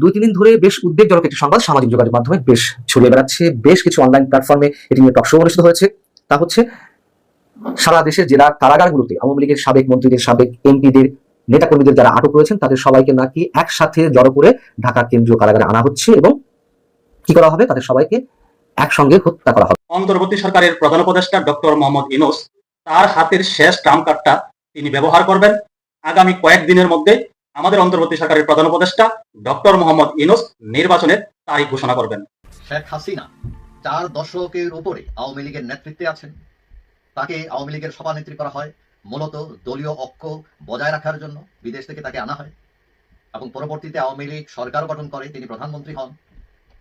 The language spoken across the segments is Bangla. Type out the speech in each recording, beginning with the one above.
দুই-তিন দিন ধরে বেশ উদ্বেগজনক একটি সংবাদ সামাজিক যোগাযোগ মাধ্যমে বেশ ছড়িয়ে বেড়াচ্ছে। বেশ কিছু অনলাইন প্ল্যাটফর্মে এটি নিয়ে টক শো অনুষ্ঠিত হয়েছে। তা হচ্ছে সারা দেশের জেলা কারাগারগুলোতে আওয়ামী লীগের সাবেক মন্ত্রীদের, সাবেক এমপিদের, নেতাকর্মীদের যারা আটক রয়েছেন তাদের সবাইকে নাকি একসাথে জড়ো করে ঢাকা কেন্দ্রীয় কারাগারে আনা হচ্ছে এবং কি করা হবে, তাদের সবাইকে একসঙ্গে হত্যা করা হবে। অন্তর্বর্তী সরকারের প্রধান উপদেষ্টা ডক্টর মোহাম্মদ ইউনূস তার হাতের শেষ ট্রাম্প কার্ডটা তিনি ব্যবহার করবেন। আগামী কয়েকদিনের মধ্যে আমাদের অন্তর্বর্তী সরকারের প্রধান উপদেষ্টা ডক্টর মোহাম্মদ ইউনূস নির্বাচনের তারিখ ঘোষণা করবেন। শেখ হাসিনা 4 দশকের উপরে আওয়ামী লীগের নেতৃত্বে আছেন। তাকে আওয়ামী লীগের সভানেত্রী করা হয় মূলত দলীয় ঐক্য বজায় রাখার জন্য। বিদেশ থেকে তাকে আনা হয় এবং পরবর্তীতে আওয়ামী লীগ সরকার গঠন করে তিনি প্রধানমন্ত্রী হন।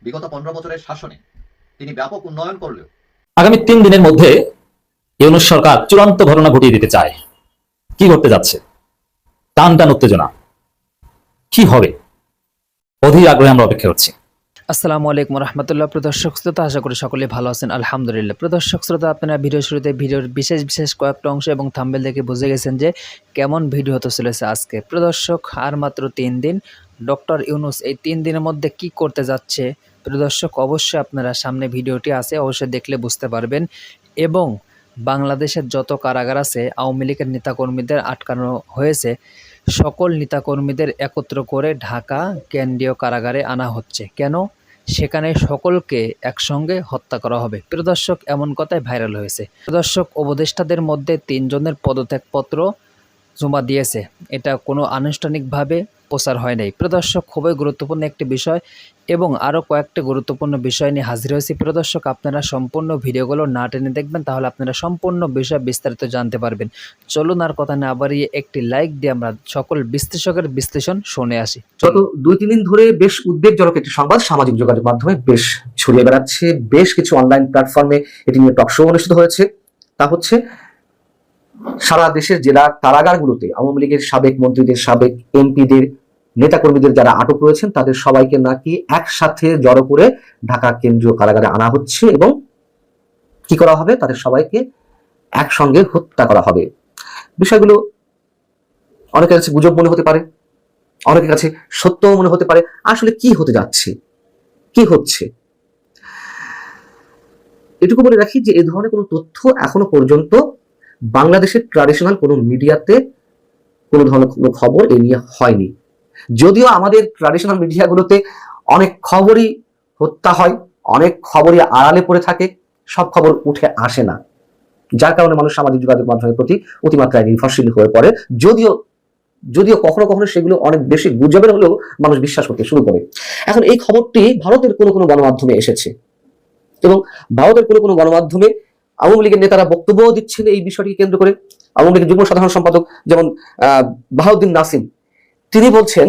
বিগত 15 বছরের শাসনে তিনি ব্যাপক উন্নয়ন করলেও আগামী 3 দিনের মধ্যে ইউনূস সরকার চূড়ান্ত ঘটনা ঘটিয়ে দিতে চায়। কি ঘটতে যাচ্ছে? টান টান উত্তেজনা, কি হবে? অধীর আগ্রহে আমরা অপেক্ষা করছি। আসসালামু আলাইকুম রহমতুল্লাহ। প্রদর্শক শ্রোতা, আশা করি সকলে ভালো আছেন, আলহামদুলিল্লাহ। প্রদর্শক শ্রোতা, আপনারা ভিডিও শুরুতে ভিডিওর বিশেষ কয়েকটা অংশ এবং থাম্বনেল দেখে বুঝে গেছেন যে কেমন ভিডিও হতে চলেছে আজকে। প্রদর্শক, আর মাত্র 3 দিন। ডক্টর ইউনূস এই 3 দিনের মধ্যে কি করতে যাচ্ছে প্রদর্শক, অবশ্যই আপনারা সামনে ভিডিওটি আছে, অবশ্যই দেখলে বুঝতে পারবেন। এবং বাংলাদেশের যত কারাগার আছে আওয়ামী লীগের নেতাকর্মীদের আটকানো হয়েছে, সকল নেতাকর্মীদের একত্র করে ঢাকা কেন্দ্রীয় কারাগারে আনা হচ্ছে। কেন? সেখানে সকলকে একসঙ্গে হত্যা করা হবে। প্রদর্শক, এমন কথাই ভাইরাল হয়েছে। প্রদর্শক, উপদেষ্টাদের মধ্যে 3 জনের পদত্যাগপত্র জমা দিয়েছে। এটা কোনো আনুষ্ঠানিকভাবে প্রচার হয় নাই। প্রদর্শক, খুবই গুরুত্বপূর্ণ একটি বিষয় এবং আরও কয়েকটি গুরুত্বপূর্ণ বিষয় নিয়ে হাজির হয়েছি। প্রদর্শক, আপনারা সম্পূর্ণ ভিডিওগুলো না টেনে দেখবেন, তাহলে আপনারা সম্পূর্ণ বিষয় বিস্তারিত জানতে পারবেন। চলুন আর কথা না বাড়িয়ে একটি লাইক দিয়ে আমরা সকল বিশ্লেষকের বিশ্লেষণ শুনে আসি। গত 2-3 দিন ধরে বেশ উদ্বেগজনক একটি সংবাদ সামাজিক যোগাযোগ মাধ্যমে বেশ ছড়িয়ে বেড়াচ্ছে। বেশ কিছু অনলাইন প্ল্যাটফর্মে এটি নিয়ে টক শো অনুষ্ঠিত হয়েছে। তা হচ্ছে সারা দেশের জেলা কারাগারগুলোতে আওয়ামী লীগের সাবেক মন্ত্রীদের, সাবেক এমপিদের, নেতাকর্মীদের যারা আটক রয়েছেন তাদের সবাইকে নাকি একসাথে জড়ো করে ঢাকা কেন্দ্রীয় কারাগারে আনা হচ্ছে এবং কি করা হবে, তাদের সবাইকে একসঙ্গে হত্যা করা হবে। বিষয়গুলো অনেকের কাছে গুজব মনে হতে পারে, অনেকের কাছে সত্য মনে হতে পারে। আসলে কি হতে যাচ্ছে, কি হচ্ছে, এটুকু বলে রাখি যে এই ধরনের কোনো তথ্য এখনো পর্যন্ত বাংলাদেশের ট্র্যাডিশনাল কোনো মিডিয়াতে কোনো ধরনের কোনো খবর এ নিয়ে হয়নি। যদিও আমাদের ট্র্যাডিশনাল মিডিয়াগুলোতে অনেক খবরই হত্যা হয়, অনেক খবরই আড়ালে পড়ে থাকে, সব খবর উঠে আসে না, যার কারণে মানুষ সামাজিক যোগাযোগ মাধ্যমের প্রতি অতিমাত্রায় নির্ভরশীল হয়ে পড়ে। যদিও কখনো কখনো সেগুলো অনেক বেশি গুজবের হলেও মানুষ বিশ্বাস করতে শুরু করে। এখন এই খবরটি ভারতের কোনো গণমাধ্যমে এসেছে এবং ভারতের কোনো গণমাধ্যমে আওয়ামী লীগের নেতারা বক্তব্য দিচ্ছেন এই বিষয়টিকে কেন্দ্র করে। আওয়ামী লীগের যুগ্ম সাধারণ সম্পাদক যেমন বাহাউদ্দিন নাসিম, তিনি বলছেন,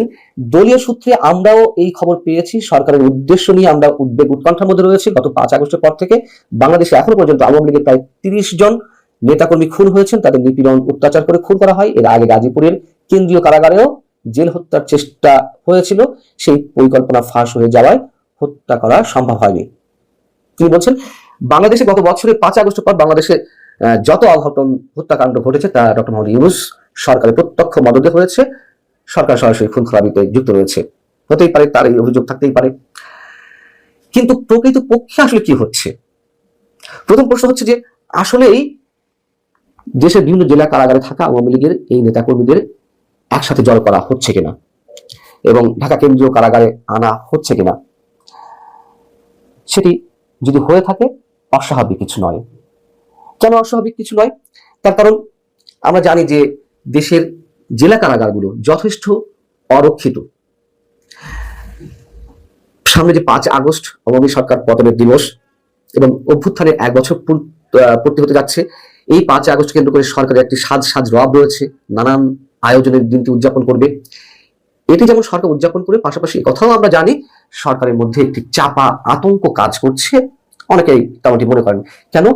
দলীয় সূত্রে আমরাও এই খবর পেয়েছি, সরকারের উদ্দেশ্য নিয়ে আমরা উৎকণ্ঠার মধ্যে রয়েছি। গত 5 আগস্টের পর থেকে বাংলাদেশে এখনো পর্যন্ত আওয়ামী লীগের প্রায় 30 জন নেতাকর্মী খুন হয়েছেন, তাদের নিপীড়ন অত্যাচার করে খুন করা হয়। এর আগে গাজীপুরের কেন্দ্রীয় কারাগারেও জেল হত্যার চেষ্টা হয়েছিল, সেই পরিকল্পনা ফাঁস হয়ে যাওয়ায় হত্যা করা সম্ভব হয়নি। তিনি বলছেন, বাংলাদেশে গত বছরের 5 আগস্টের পর বাংলাদেশে যত অঘটন হত্যাকাণ্ড ঘটেছে তা ডক্টর মোহাম্মদ ইউনূস সরকারের প্রত্যক্ষ মদদে হয়েছে। সরকার সরাসরি খুন খারাপিতে যুক্ত রয়েছে, হতেই পারে, তার এই অভিযোগ থাকতেই পারে। কিন্তু প্রকৃত পক্ষে আসলে কি হচ্ছে? প্রথম প্রশ্ন হচ্ছে যে আসলেই দেশের বিভিন্ন জেলা কারাগারে থাকা আওয়ামী লীগের এই নেতাকর্মীদের একসাথে জড়ো করা হচ্ছে কিনা এবং ঢাকা কেন্দ্রীয় কারাগারে আনা হচ্ছে কিনা, সেটি যদি হয়ে থাকে অস্বাভাবিক কিছু নয়। কেন অস্বাভাবিক কিছু নয়? তার কারণ আমরা জানি যে দেশের জেলা কারাগারগুলো যথেষ্ট অরক্ষিত। সামনে যে 5 আগস্ট আওয়ামী সরকার পতনের দিবস এবং অভ্যুত্থানের 1 বছর পূর্তি হতে যাচ্ছে, এই 5 আগস্ট কেন্দ্র করে সরকারের একটি সাজ রব রয়েছে, নানান আয়োজনের দিনটি উদযাপন করবে। এটি যেমন সরকার উদযাপন করে, পাশাপাশি কথাও আমরা জানি সরকারের মধ্যে একটি চাপা আতঙ্ক কাজ করছে। অনেকেই তেমনটি মনে করেন। কেন?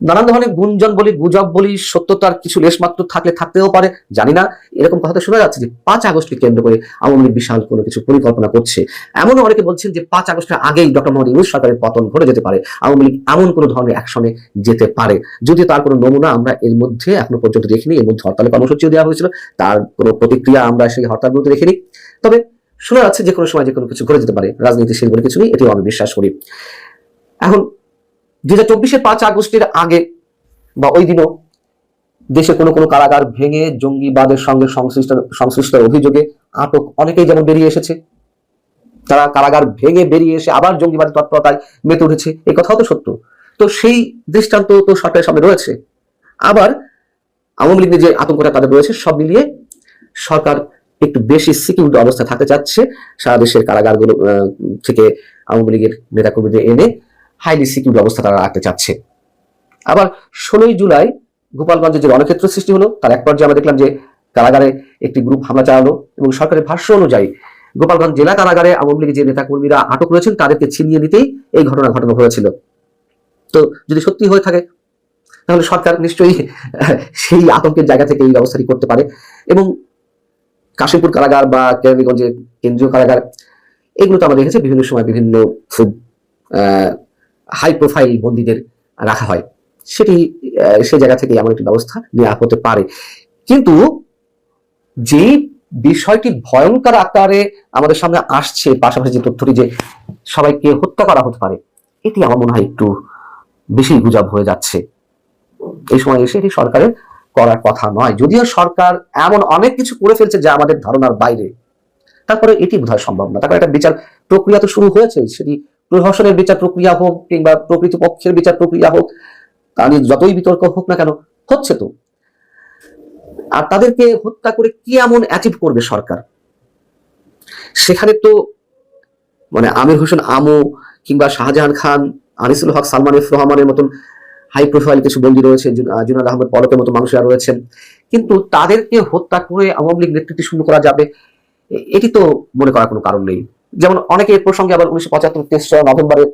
নানান ধরনের গুঞ্জন বলি, গুজব বলি, সত্যতার কিছু লেশমাত্র থাকতেও পারে, জানি না। এরকম কথা শোনা যাচ্ছে যে 5 আগস্টকে কেন্দ্র করে আওয়ামী লীগ বিশাল কোনো কিছু পরিকল্পনা করছে। এমনও অনেকে বলছেন যে 5 আগস্টের আগেই ডক্টর মোহাম্মদ ইউনূস সরকারের পতন ঘটে যেতে পারে, আওয়ামী লীগ এমন কোনো ধরনের অ্যাকশনে যেতে পারে। যদিও তার কোনো নমুনা আমরা এর মধ্যে এখনো পর্যন্ত দেখিনি। এর মধ্যে হরতালের কর্মসূচিও দেওয়া হয়েছিল, তার কোনো প্রতিক্রিয়া আমরা সেই হরতালগুলোতে দেখিনি। তবে শোনা যাচ্ছে যে কোনো সময় যে কোনো কিছু ঘটে যেতে পারে, রাজনীতি সেই বলে কিছু নেই, এটিও আমি বিশ্বাস করি। এখন 2024-এর 5 আগস্টের আগে বা ওই দিনও দেশে কোনো কোনো কারাগার ভেঙে জঙ্গিবাদের সঙ্গে সংশ্লিষ্ট অভিযোগে আটক অনেকেই যেমন বেরিয়ে এসেছে, তারা কারাগার ভেঙে বেরিয়ে এসে আবার জঙ্গিবাদের তৎপরতায় মেতে উঠেছে, এই কথাও তো সত্য। তো সেই দৃষ্টান্ত তো সরকারের সামনে রয়েছে। আবার আওয়ামী লীগের যে আতঙ্কটা তাদের রয়েছে, সব মিলিয়ে সরকার একটু বেশি সিকিউরিটি অবস্থায় থাকতে চাচ্ছে, সারা দেশের কারাগারগুলো থেকে আওয়ামী লীগের নেতাকর্মীদের এনে হাইলি সিকিউরিটি অবস্থা তারা রাখতে চাচ্ছে। আবার 16ই জুলাই গোপালগঞ্জে যে রণক্ষেত্র সৃষ্টি হলো, তার এক পর্যায়ে আমরা দেখলাম যে কারাগারে একটি গ্রুপ হামলা চালালো এবং সরকারের ভাষ্য অনুযায়ী গোপালগঞ্জ জেলা কারাগারে আওয়ামী লীগের যে নেতাকর্মীরা আটক রয়েছেন তাদেরকে ছিনিয়ে নিতেই এই ঘটনা ঘটানো হয়েছিল। তো যদি সত্যি হয়ে থাকে তাহলে সরকার নিশ্চয়ই সেই আতঙ্কের জায়গা থেকে এই ব্যবস্থাটি করতে পারে। এবং কাশীপুর কারাগার বা কেরানীগঞ্জের কেন্দ্রীয় কারাগার, এগুলো তো আমরা দেখেছি বিভিন্ন সময় বিভিন্ন খুব হাই প্রোফাইল বন্দীদের রাখা হয়, সেটি সেই জায়গা থেকে এমন একটি ব্যবস্থা নেওয়া হতে পারে। কিন্তু যে বিষয়টি ভয়ঙ্কর আকারে আমাদের সামনে আসছে, পাশাপাশি যে তথ্যটি যে সবাইকে হত্যা করা হতে পারে, এটি আমার মনে হয় একটু বেশি গুজব হয়ে যাচ্ছে। এই সময় এসে এটি সরকারের করার কথা নয়, যদিও সরকার এমন অনেক কিছু করে ফেলছে যা আমাদের ধারণার বাইরে, তারপরে এটি বোধহয় সম্ভব না। তারপরে একটা বিচার প্রক্রিয়া তো শুরু হয়েছে, সেটি প্রহসনের বিচার প্রক্রিয়া হোক কিংবা প্রকৃতপক্ষের বিচার প্রক্রিয়া হোক, তা নিয়ে যতই বিতর্ক হোক না কেন, হচ্ছে তো। আর তাদেরকে হত্যা করে কি এমন অ্যাচিভ করবে সরকার? সেখানে তো মানে আমির হোসেন আমু কিংবা শাহজাহান খান, আনিসুল হক সালমান এফ রহমানের মতন হাই প্রোফাইল কিছু বন্দী রয়েছে, জুনাদ আহমেদ পলকের মতো মানুষরা রয়েছেন, কিন্তু তাদেরকে হত্যা করে আওয়ামী লীগ নেতৃত্ব শুরু করা যাবে এটি তো মনে করার কোনো কারণ নেই। যেমন অনেকে এর প্রসঙ্গে আবার 1975 তেসরা নভেম্বরে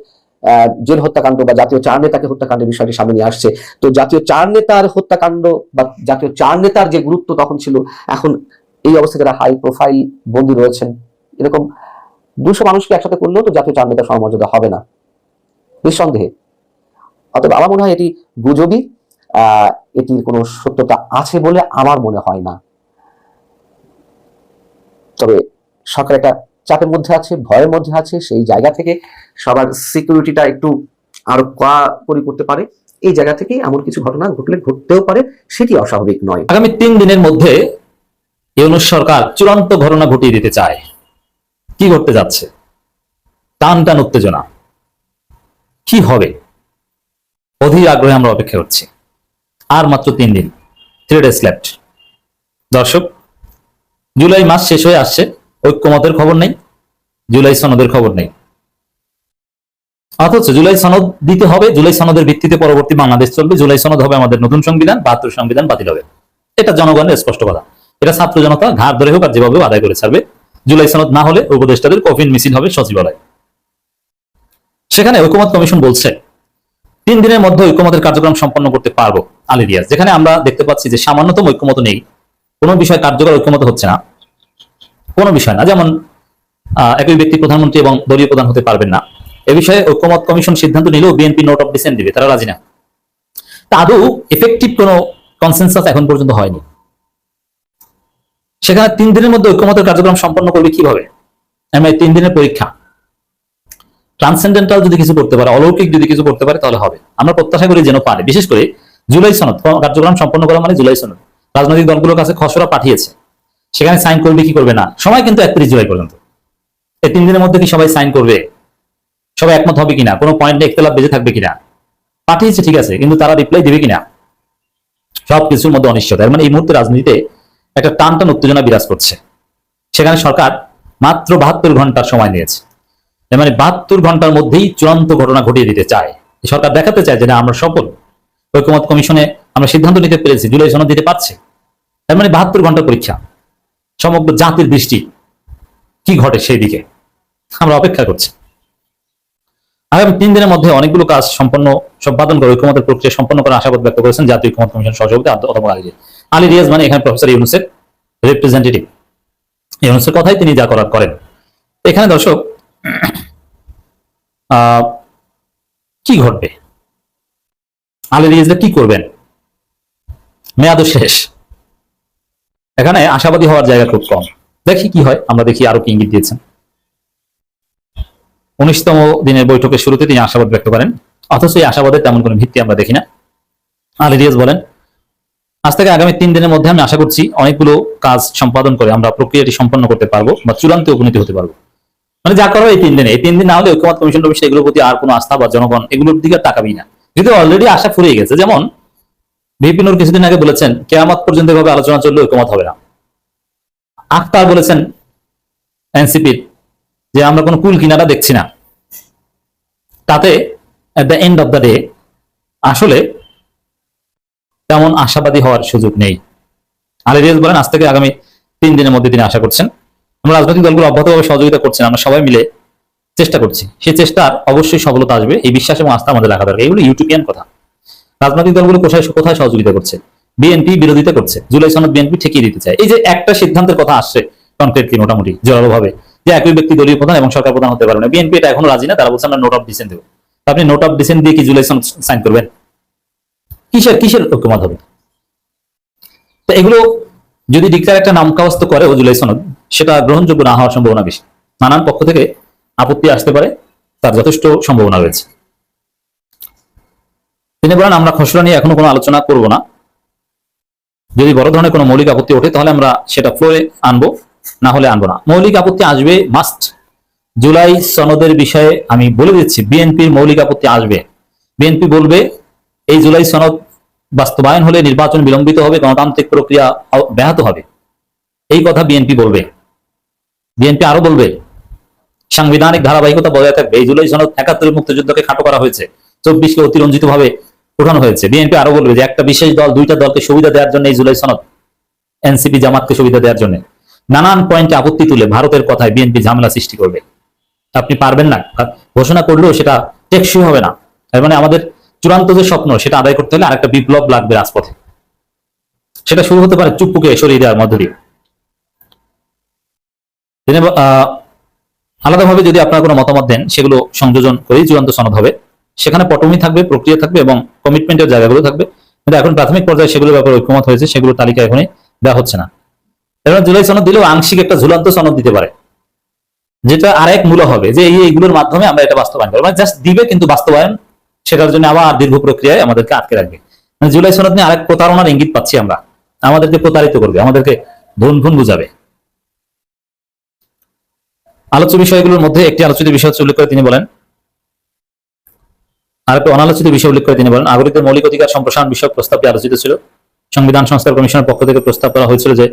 জেল হত্যাকাণ্ড বা জাতীয় চার নেতাকে হত্যাকাণ্ডের বিষয়টি সামনে নিয়ে আসছে। তো জাতীয় চার নেতার হত্যাকাণ্ড বা জাতীয় চার নেতার যে গুরুত্ব তখন ছিল, এখন এই অবস্থায় যারা হাই প্রোফাইল বন্দী রয়েছেন, এরকম 200 মানুষকে একসাথে করলেও তো জাতীয় চার নেতার সমমর্যাদা হবে না নিঃসন্দেহে। অতএব আমার মনে হয় এটি গুজবই, এটির কোনো সত্যতা আছে বলে আমার মনে হয় না। তবে সরকার একটা চাপের মধ্যে আছে, ভয়ের মধ্যে আছে, সেই জায়গা থেকে সবার সিকিউরিটিটা একটু আরো কড়াকড়ি করতে পারে। এই জায়গা থেকে এমন কিছু ঘটনা ঘটলে ঘটতেও পারে, সেটি অস্বাভাবিক নয়। আগামী 3 দিনের মধ্যে ইউনূস সরকার চূড়ান্ত ঘটনা ঘটিয়ে দিতে চায়। কি ঘটতে যাচ্ছে? টান টান উত্তেজনা, কি হবে? অধীর আগ্রহে আমরা অপেক্ষা করছি। আর মাত্র 3 দিন, 3 days left। দর্শক, জুলাই মাস শেষ হয়ে আসছে, ঐক্যমতের খবর নেই, জুলাই সনদের খবর নেই। অথচ জুলাই সনদ দিতে হবে, জুলাই সনদের ভিত্তিতে পরবর্তী বাংলাদেশ চলবে, জুলাই সনদ হবে আমাদের নতুন সংবিধান, 72 সংবিধান বাতিল হবে। এটা জনগণের স্পষ্ট কথা। এটা ছাত্র জনতা ঘাড় ধরে হোক আর যেভাবে আদায় করে ছাড়বে। জুলাই সনদ না হলে উপদেষ্টাদের কফিন মিছিল হবে সচিবালয়। সেখানে ঐক্যমত কমিশন বলছে 3 দিনের মধ্যে ঐক্যমতের কার্যক্রম সম্পন্ন করতে পারবো। আলী রিয়াজ, যেখানে আমরা দেখতে পাচ্ছি যে সামান্যতম ঐক্যমত নেই, কোনো বিষয় কার্যকর ঐক্যমত হচ্ছে না, কোনো বিষয় না। যেমন একই ব্যক্তি প্রধানমন্ত্রী এবং দলীয় প্রধান হতে পারবেন না, এ বিষয়ে ঐক্যমত কমিশন সিদ্ধান্ত নিলেও বিএনপি নোট অফ ডিসেন্ট দিবে, তারা রাজি না। তা আদৌ এফেক্টিভ কোনো কনসেনসাস এখন পর্যন্ত হয়নি। সেখানে 3 দিনের মধ্যে ঐক্যমতের কার্যক্রম সম্পন্ন করবে কিভাবে? 3 দিনের পরীক্ষা। ট্রান্সেন্ডেন্টাল যদি কিছু করতে পারে, অলৌকিক যদি কিছু করতে পারে তাহলে হবে। আমরা প্রত্যাশা করি যেন পারে। বিশেষ করে জুলাই সনদ কার্যক্রম সম্পন্ন করা মানে জুলাই সনদ রাজনৈতিক দলগুলোর কাছে খসড়া পাঠিয়েছে, সেখানে সাইন করবে কি করবে না, সময় কিন্তু 31 জুলাই পর্যন্ত। এই 3 দিনের মধ্যে কি সবাই সাইন করবে, সবাই একমত হবে কিনা, কোনো পয়েন্টে ইখতিলাফ বেঁচে থাকবে কিনা, পাঠিয়েছে ঠিক আছে, কিন্তু তারা রিপ্লাই দিবে কিনা, সবকিছুর মধ্যে অনিশ্চয়তা। মানে এই মুহূর্তে রাজনীতিতে একটা টান টান উত্তেজনা বিরাজ করছে। সেখানে সরকার মাত্র 72 ঘন্টার সময় নিয়েছে। মানে 72 ঘন্টার মধ্যেই চূড়ান্ত ঘটনা ঘটিয়ে দিতে চায় সরকার, দেখাতে চায় যে না আমরা সফল, ঐক্যমত কমিশনে আমরা সিদ্ধান্ত নিতে পেরেছি, জুলাই সনদ দিতে পারছে। তার মানে 72 ঘন্টার পরীক্ষা, সমগ্র জাতির দৃষ্টি কি ঘটে সেই দিকে আমরা অপেক্ষা করছি। আগামী 3 দিনের মধ্যে অনেকগুলো কাজ সম্পাদন করে ঐক্যমতের প্রক্রিয়া সম্পন্ন করার আশাবাদ ব্যক্ত করেছেন জাতীয় ঐক্যমত কমিশন সহযোগী অধ্যাপক আলী রিয়াজ। মানে এখানে প্রফেসর ইউনূসের রিপ্রেজেন্টেটিভ, ইউনূসের কথাই তিনি যা করার করেন। এখানে দর্শক কি ঘটবে, আলী রিয়াজরা কি করবেন, মেয়াদও শেষ, এখানে আশাবাদী হওয়ার জায়গা খুব কম। দেখি কি হয়, আমরা দেখি আরো কি ইঙ্গিত দিয়েছেন। 19তম দিনের বৈঠকের শুরুতে তিনি আশাবাদ ব্যক্ত করেন, অথচ এই আশাবাদের তেমন কোনো ভিত্তি আমরা দেখি না। আলী রিয়াজ বলেন, আজ থেকে আগামী 3 দিনের মধ্যে আমি আশা করছি অনেকগুলো কাজ সম্পাদন করে আমরা প্রক্রিয়াটি সম্পন্ন করতে পারবো বা চূড়ান্ত উপনীত হতে পারবো। মানে যা করো এই 3 দিনে, এই 3 দিন না হলে ঐক্যমত কমিশন অফিসে এগুলোর প্রতি আর কোনো আস্থা বা জনগণ এগুলোর দিকে তাকাবেই না, যেহেতু অলরেডি আশা ফুরিয়ে গেছে। যেমন ভিপি নূর কিছুদিন আগে বলেছেন কেয়ামত পর্যন্ত এভাবে আলোচনা চললে ঐক্যমত হবে না। আখতার বলেছেন এনসিপির যে আমরা কোনো কুল কিনারা দেখছি না। তাতে at the end of the day আসলে তেমন আশাবাদী হওয়ার সুযোগ নেই। আলী রিয়াজ বলেন, আজ থেকে আগামী 3 দিনের মধ্যে তিনি আশা করছেন। আমরা রাজনৈতিক দলগুলো অব্যাহতভাবে সহযোগিতা করছেন, আমরা সবাই মিলে চেষ্টা করছি, সেই চেষ্টার অবশ্যই সফলতা আসবে, এই বিশ্বাস এবং আস্থা আমাদের রাখা দরকার। এগুলো ইউটিউবিয়ান কথা। রাজনৈতিক দলগুলো কোথায় কোথায় সহযোগিতা করছে? বিএনপি বিরোধিতা করছে, জুলাই সনদ বিএনপি ঠেকিয়ে দিতে চায়। এই যে একটা সিদ্ধান্তের কথা আসছে কনক্রিটলি মোটামুটি জোরালোভাবে, যে একই ব্যক্তি দলীয় প্রধান এবং সরকার প্রধান হতে পারবে না, বিএনপি এটা এখনো রাজি না। তারা বলছে আমরা নোট অফ ডিসেন্ট দেবো। আপনি নোট অফ ডিসেন্ট দিয়ে কি জুলাই সনদ সাইন করবেন? কিসের কিসের ঐক্যমত হবে? তো এগুলো যদি ডিক্লার একটা নামকাওয়াস্ত করে ও জুলাই সনদ, সেটা গ্রহণযোগ্য না হওয়ার সম্ভাবনা বেশি। নানান পক্ষ থেকে আপত্তি আসতে পারে, তার যথেষ্ট সম্ভাবনা রয়েছে। তিনি বলেন, আমরা খসড়া নিয়ে এখনো কোনো আলোচনা করব না। যদি বড় ধরনের কোনো মৌলিক আপত্তি ওঠে তাহলে আমরা সেটা ফ্লোরে আনবো, না হলে আনবো না। মৌলিক আপত্তি আসবে মাস্ট। জুলাই সনদের বিষয়ে আমি বলে দিচ্ছি, বিএনপির মৌলিক আপত্তি আসবে। বিএনপি বলবে এই জুলাই সনদ বাস্তবায়ন হলে নির্বাচন বিলম্বিত হবে, গণতান্ত্রিক প্রক্রিয়া ব্যাহত হবে, এই কথা বিএনপি বলবে। বিএনপি আরো বলবে সাংবিধানিক ধারাবাহিকতা বজায় থাকবে। এই জুলাই সনদ 71 মুক্তিযুদ্ধকে খাটো করা হয়েছে, 24কে অতিরঞ্জিত ভাবে উঠানো হয়েছে। বিএনপি আরো বলবে যে একটা বিশেষ দল 2টা দলকে সুবিধা দেওয়ার জন্য এই জুলাই সনদ, এনসিপি জামাতকে সুবিধা দেওয়ার জন্য নানান পয়েন্টে আপত্তি তুলে ভারতের কথায় বিএনপি ঝামেলা সৃষ্টি করবে। আপনি পারবেন না, ঘোষণা করলেও সেটা টেকসই হবে না। তার মানে আমাদের চূড়ান্ত যে স্বপ্ন সেটা আদায় করতে হলে আরেকটা বিপ্লব লাগবে রাজপথে। সেটা শুরু হতে পারে চুপ্পুকে সরিয়ে দেওয়ার মধ্য দিয়ে। আলাদাভাবে যদি আপনারা কোনো মতামত দেন, সেগুলো সংযোজন করেই চূড়ান্ত সনদ হবে। সেখানে পটভূমি থাকবে, প্রক্রিয়া থাকবে এবং কমিটমেন্টের জায়গাগুলো থাকবে। কিন্তু এখন প্রাথমিক পর্যায়ে সেগুলোর ব্যাপারে ঐক্যমত হয়েছে, সেগুলোর তালিকা এখনই দেওয়া হচ্ছে না। এবার জুলাই সনদ দিলেও আংশিক একটা ঝুলন্ত সনদ দিতে পারে, যেটা আরেক মূল্য হবে যে এইগুলোর মাধ্যমে আমরা এটা বাস্তবায়ন করবো। মানে জাস্ট দিবে, কিন্তু বাস্তবায়ন সেটার জন্য আবার দীর্ঘ প্রক্রিয়ায় আমাদেরকে আটকে রাখবে। মানে জুলাই সনদ নিয়ে আরেক প্রতারণার ইঙ্গিত পাচ্ছি আমরা, আমাদেরকে প্রতারিত করবে, আমাদেরকে ভুল ভুল বুঝাবে। আলোচ্য বিষয়গুলোর মধ্যে একটি আলোচিত বিষয় উল্লেখ করে তিনি বলেন, আরেকটি অনালোচিত বিষয় উল্লেখ করে তিনি বলেন, নাগরিকদের মৌলিক অধিকার সম্প্রসারণ বিষয়ক প্রস্তাবটি আলোচিত ছিল। সংবিধান সংস্কার কমিশনের পক্ষ থেকে প্রস্তাব করা হয়েছিল যে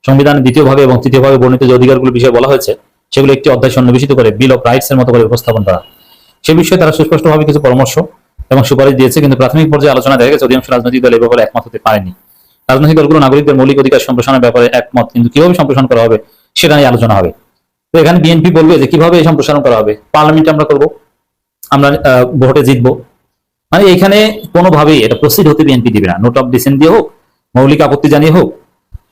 সংবিধানের 2য় ভাগে এবং 3য় ভাগে বর্ণিত যে অধিকারগুলোর বিষয়ে বলা হয়েছে সেগুলো একটি অধ্যায় সন্নিবেশিত করে বিল অফ রাইটস এর মতো করে উপস্থাপন করা। সে বিষয়ে তারা সুস্পষ্টভাবে কিছু পরামর্শ এবং সুপারিশ দিয়েছে, কিন্তু প্রাথমিক পর্যায়ে আলোচনা দেখা গেছে অধিকাংশ রাজনৈতিক দল এ ব্যাপারে একমত হতে পারেনি। রাজনৈতিক দলগুলো নাগরিকদের মৌলিক অধিকার সম্প্রসারণের ব্যাপারে একমত, কিন্তু কিভাবে সম্প্রসারণ করা হবে সেটা নিয়ে আলোচনা হবে। তো এখানে বিএনপি বলবে যে কিভাবে এই সম্প্রসারণ করা হবে, পার্লামেন্টে আমরা করব, আমরা ভোটে জিতবো। মানে এখানে কোনোভাবেই এটা প্রসিড হতে বিএনপি দিবে না। নোট অফ ডিসেন্ট দিয়ে হোক, মৌলিক আপত্তি জানিয়ে হোক,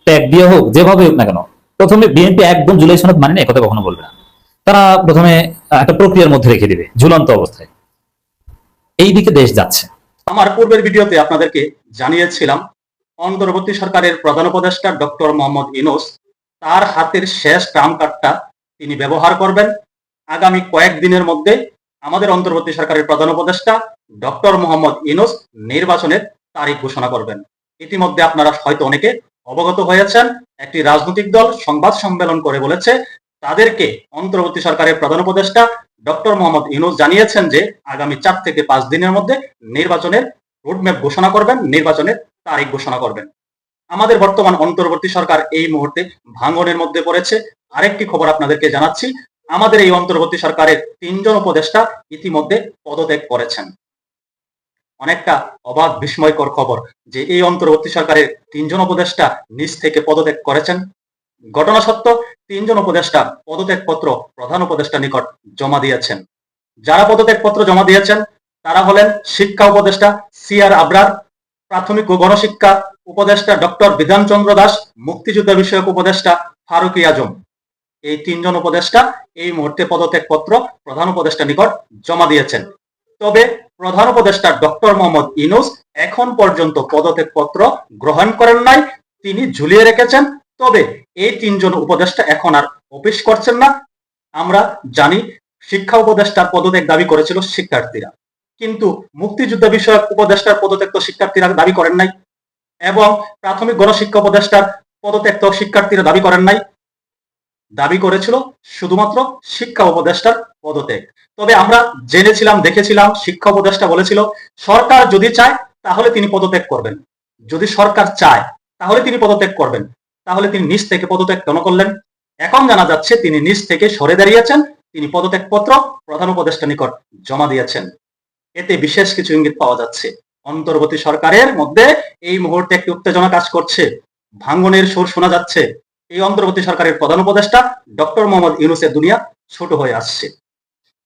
ট্যাগ দিয়ে হোক, যেভাবে হোক না কেন, প্রথমে বিএনপি একদম জুলাই সনদ মানে না কথা কখনো বলবে না। তারা প্রথমে একটা প্রক্রিয়ার মধ্যে রেখে দিবে ঝুলন্ত অবস্থায়। এই দিকে দেশ যাচ্ছে। আমার পূর্বের ভিডিওতে আপনাদেরকে জানিয়েছিলাম অন্তর্বর্তী সরকারের প্রধান উপদেষ্টা ডক্টর মোহাম্মদ ইউনূস তার হাতের শেষ ট্রাম্প কার্ডটা তিনি ব্যবহার করবেন। আগামী কয়েকদিনের মধ্যে আমাদের অন্তর্বর্তী সরকারের প্রধান উপদেষ্টা ডক্টর মোহাম্মদ ইউনূস নির্বাচনের তারিখ ঘোষণা করবেন। ইতিমধ্যে আপনারা হয়তো অনেকে অবগত হয়েছেন, একটি রাজনৈতিক দল সংবাদ সম্মেলন করে বলেছে তাদেরকে অন্তর্বর্তী সরকারের প্রধান উপদেষ্টা ডক্টর মোহাম্মদ ইউনূস জানিয়েছেন যে আগামী 4 থেকে 5 দিনের মধ্যে নির্বাচনের রোডম্যাপ ঘোষণা করবেন, নির্বাচনের তারিখ ঘোষণা করবেন। আমাদের বর্তমান অন্তর্বর্তী সরকার এই মুহূর্তে ভাঙনের মধ্যে পড়েছে। আরেকটি খবর আপনাদেরকে জানাচ্ছি, আমাদের এই অন্তর্বর্তী সরকারের 3 জন উপদেষ্টা ইতিমধ্যে পদত্যাগ করেছেন। অনেকটা অবাক বিস্ময়কর খবর যে এই অন্তর্বর্তী সরকারের 3 জন উপদেষ্টা নিজ থেকে পদত্যাগ করেছেন। ঘটনা সত্য, 3 জন উপদেষ্টা পদত্যাগ পত্র প্রধান উপদেষ্টার নিকট জমা দিয়েছেন। যারা পদত্যাগ পত্র জমা দিয়েছেন তারা হলেন শিক্ষা উপদেষ্টা সিআর আবরার, প্রাথমিক ও গণশিক্ষা উপদেষ্টা ডক্টর বিধান চন্দ্র দাস, মুক্তিযুদ্ধ বিষয়ক উপদেষ্টা ফারুকী আজম। এই 3 জন উপদেষ্টা এই মুহূর্তে পদত্যাগ পত্র প্রধান উপদেষ্টার নিকট জমা দিয়েছেন। তবে প্রধান উপদেষ্টা ডক্টর মোহাম্মদ ইউনূস এখন পর্যন্ত পদত্যাগ পত্র গ্রহণ করেন নাই, তিনি ঝুলিয়ে রেখেছেন। তবে এই তিনজন উপদেষ্টা এখন আর অফিস করছেন না। আমরা জানি শিক্ষা উপদেষ্টার পদত্যাগ দাবি করেছিল শিক্ষার্থীরা, কিন্তু মুক্তিযুদ্ধ বিষয়ক উপদেষ্টার পদত্যাগ তো শিক্ষার্থীরা দাবি করেন নাই, এবং প্রাথমিক গণশিক্ষা উপদেষ্টার পদত্যাগ তো শিক্ষার্থীরা দাবি করেন নাই। দাবি করেছিল শুধুমাত্র শিক্ষা উপদেষ্টার পদত্যাগ। তবে আমরা জেনেছিলাম, দেখেছিলাম, শিক্ষা উপদেষ্টা বলেছিল সরকার যদি চায় তাহলে তিনি পদত্যাগ করবেন, যদি সরকার চায় তাহলে তিনি পদত্যাগ করবেন। তাহলে তিনি নিজ থেকে পদত্যাগ কেন করলেন? এখন জানা যাচ্ছে তিনি নিজ থেকে সরে দাঁড়িয়েছেন, তিনি পদত্যাগপত্র প্রধান উপদেষ্টার নিকট জমা দিয়েছেন। এতে বিশেষ কিছু ইঙ্গিত পাওয়া যাচ্ছে। অন্তর্বর্তী সরকারের মধ্যে এই মুহূর্তে একটি উত্তেজনা কাজ করছে, ভাঙ্গনের সুর শোনা যাচ্ছে। এই অন্তর্বর্তী সরকারের প্রধান উপদেষ্টা ডক্টর মোহাম্মদ ইউনূসের দুনিয়া ছোট হয়ে আসছে।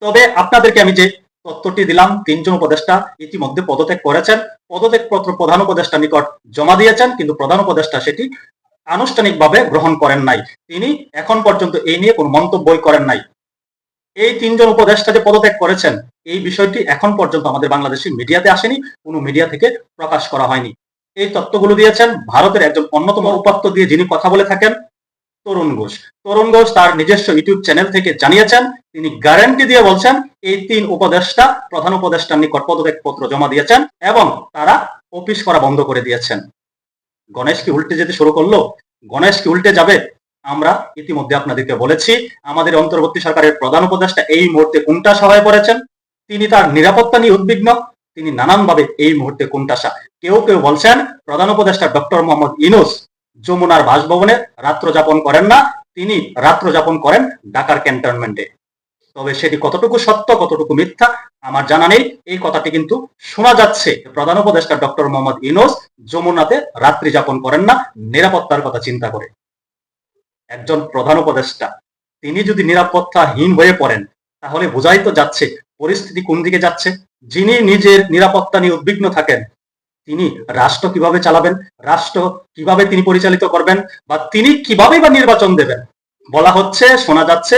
তবে আপনাদেরকে আমি যে তথ্যটি দিলাম, তিনজন উপদেষ্টা ইতিমধ্যে পদত্যাগ করেছেন, পদত্যাগপত্র প্রধান উপদেষ্টার নিকট জমা দিয়েছেন, কিন্তু প্রধান উপদেষ্টা সেটি আনুষ্ঠানিকভাবে গ্রহণ করেন নাই। তিনি এখন পর্যন্ত এই নিয়ে কোনো মন্তব্যই করেন নাই। এই তিনজন উপদেষ্টা যে পদত্যাগ করেছেন, এই বিষয়টি এখন পর্যন্ত আমাদের বাংলাদেশি মিডিয়াতে আসেনি, কোনো মিডিয়া থেকে প্রকাশ করা হয়নি। এই তথ্যগুলো দিয়েছেন ভারতের একজন অন্যতম উপাত্ত দিয়ে, যিনি কথা বলে থাকেন, তরুণ ঘোষ। তরুণ ঘোষ তার নিজস্ব ইউটিউব চ্যানেল থেকে জানিয়েছেন, তিনি গ্যারান্টি দিয়ে বলছেন এই তিন উপদেষ্টা প্রধান উপদেষ্টার নিকট পদত্যাগপত্র জমা দিয়েছেন এবং তারা অফিস করা বন্ধ করে দিয়েছেন। গণেশ কি উল্টে যেতে শুরু করলো? গণেশ কি উল্টে যাবে? আমরা ইতিমধ্যে আপনাদেরকে বলেছি, আমাদের অন্তর্বর্তী সরকারের প্রধান উপদেষ্টা এই মুহূর্তে কোণঠাসা হয়ে পড়েছেন। তিনি তার নিরাপত্তা নিয়ে উদ্বিগ্ন, তিনি নানানভাবে এই মুহূর্তে কোণঠাসা। কেউ কেউ বলছেন প্রধান উপদেষ্টা ডক্টর মোহাম্মদ ইউনূস যমুনার বাসভবনে রাত্র যাপন করেন না, তিনি রাত্র যাপন করেন ঢাকার ক্যান্টনমেন্টে। তবে সেটি কতটুকু সত্য, কতটুকু মিথ্যা আমার জানা নেই। এই কথাটি কিন্তু শোনা যাচ্ছে, প্রধান উপদেষ্টা ডক্টর মোহাম্মদ ইউনূস যমুনাতে রাত্রি যাপন করেন না নিরাপত্তার কথা চিন্তা করে। একজন প্রধান উপদেষ্টা তিনি যদি নিরাপত্তাহীন হয়ে পড়েন, তাহলে বোঝাই তো যাচ্ছে পরিস্থিতি কোন দিকে যাচ্ছে। যিনি নিজের নিরাপত্তা নিয়ে উদ্বিগ্ন থাকেন, তিনি রাষ্ট্র কিভাবে চালাবেন, রাষ্ট্র কিভাবে তিনি পরিচালিত করবেন, বা তিনি কিভাবে বা নির্বাচন দেবেন? বলা হচ্ছে, শোনা যাচ্ছে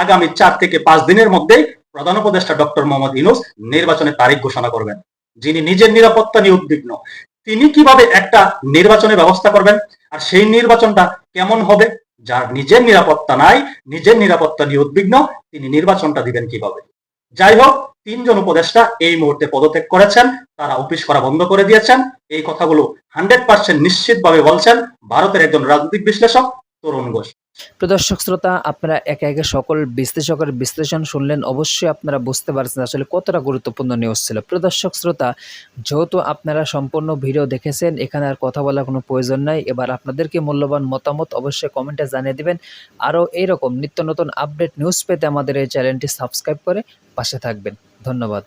আগামী 4 থেকে 5 দিনের মধ্যেই প্রধান উপদেষ্টা ডক্টর মোহাম্মদ ইউনূস নির্বাচনের তারিখ ঘোষণা করবেন। যিনি নিজের নিরাপত্তা নিয়ে উদ্বিগ্ন, তিনি কিভাবে একটা নির্বাচনের ব্যবস্থা করবেন? আর সেই নির্বাচনটা কেমন হবে? যার নিজের নিরাপত্তা নাই, নিজের নিরাপত্তা নিয়ে উদ্বিগ্ন, তিনি নির্বাচনটা দিবেন কিভাবে? যাই হোক, তিনজন উপদেষ্টা এই মুহূর্তে পদত্যাগ করেছেন, তারা অফিস করা বন্ধ করে দিয়েছেন। এই কথাগুলো 100% নিশ্চিতভাবে বলছেন ভারতের একজন রাজনৈতিক বিশ্লেষক তরুণ ঘোষ। প্রদর্শক শ্রোতা, আপনারা একে একে সকল বিশ্লেষকের বিশ্লেষণ শুনলেন। অবশ্যই আপনারা বুঝতে পারছেন আসলে কতটা গুরুত্বপূর্ণ নিউজ ছিল। প্রদর্শক শ্রোতা, যেহেতু আপনারা সম্পূর্ণ ভিডিও দেখেছেন, এখানে আর কথা বলার কোনো প্রয়োজন নাই। এবার আপনাদেরকে মূল্যবান মতামত অবশ্যই কমেন্টে জানিয়ে দিবেন। আরও এইরকম নিত্য নতুন আপডেট নিউজ পেতে আমাদের এই চ্যানেলটি সাবস্ক্রাইব করে পাশে থাকবেন। ধন্যবাদ।